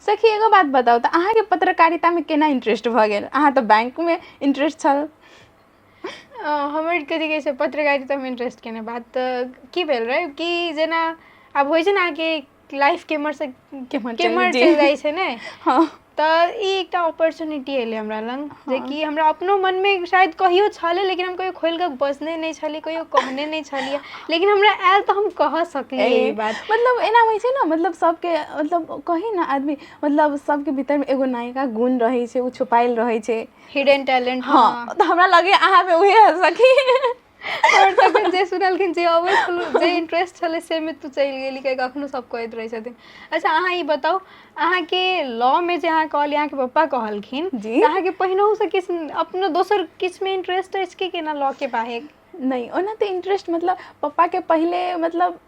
सखी एगो बात बताओ तो अहाँ के पत्रकारिता में केना इंटरेस्ट भ गेल? अहाँ तो बैंक में इंटरेस्ट छल। हमर कथी कहै छै पत्रकारितामे इंटरेस्ट केने बात की भेल रहै कि जेना आब होइ छै ने कि लाइफ केमरसँ केमर चलि जाइ छै ने हाँ तऽ ई एकटा अपॉर्चुनिटी एलै हमरा लग जेकि हमरा अपनो मनमे शायद कहियो छलै लेकिन हम कहियो खोलि कऽ बजने नहि छलियै कहियो कहने नहि छलियै लेकिन हमरा आयल तऽ हम कह सकलियै ई बात। मतलब एना होइ छै ना मतलब सबके मतलब कही ना आदमी मतलब सबके भीतर में एगो नायिका गुण रहे छै उ छुपायल रहे छै हिडन टैलेंट। हाँ तो हमरा लगे अहाँ में उहे है सखी। और तखन जे सुनलखिन जे अबै छल जे इंटरेस्ट छलै से में तू चलि गेली कियाकि अखनो सब कहैत रहै छथिन। अच्छा अहाँ ई बताउ अहाँके लॉ में जे अहाँ कहलियै अहाँके पप्पा कहलखिन जी तऽ अहाँके पहिनहुसँ किछु अपनो दोसर किछु में इंटरेस्ट अछि कि केना लॉ के बाहे? नहीं ओना तो इंटरेस्ट मतलब पापा के पहले मतलब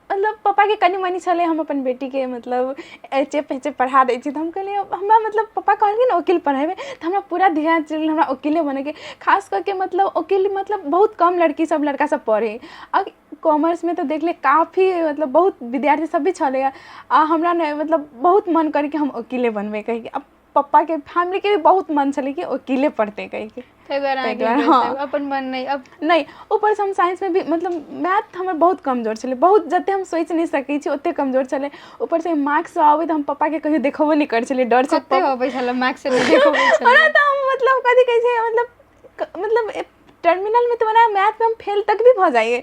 पापा के कनी मनी छले हम अपन बेटी के मतलब एचे पेचे पढ़ा दै छी तो हम कहलिए हमरा मतलब पापा कहलखिन वकील पढ़ेबे तो हमरा पूरा ध्यान चल हमरा वकीले बने के खास करके मतलब वकील मतलब बहुत कम लड़की सब लड़का सब पढ़े अब कॉमर्स में तो देख ले काफ़ी मतलब बहुत विद्यार्थी सब भी छले आ हमरा ने मतलब बहुत मन करे कि हम वकीले बनबे कही के अब पप्पा के फैमिली के भी बहुत मन छले कि वकीले पढ़ते कही के हाँ अपन मन नहीं अब नहीं ऊपर से हम साइंस में भी मतलब मैथ हमर बहुत कमजोर छले बहुत जते हम सोच नहीं सकै छी ओते कमजोर छले ऊपर से मार्क्स आवे तो हम पापा के कहियो देखबो नहीं कर छले डर से कते होबै छले मार्क्स से नहीं देखबै छले। और तो हम मतलब कथी कहै छै मतलब टर्मिनल में तो बना मैथ में हम फेल तक भी भ जाइए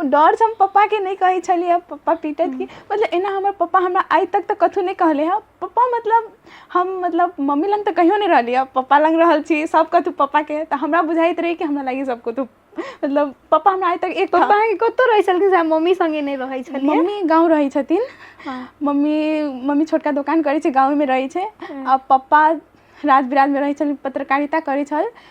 डर से हम पापा के नहीं कहे छलिए पापा पीटत की मतलब एना हमर पापा हमरा आज तक तो कथू नहीं कहले है पापा मतलब हम मतलब मम्मी लंग तो कहियो नहीं रहलिए पापा लंग रहल छी सब कथू पापा के तो हमरा बुझाइत रही कि हमरा लगी सब कथू मतलब पापा हमरा आज तक एक पापा के कतो रहै छलखिन से मम्मी संगे नहीं रहै छलिए? मम्मी गाँव रहै छथिन। मम्मी छोटका दुकान करै छै गाँव में रहै छै आ पापा राज बिराज में रहै छल पत्रकारिता करै छल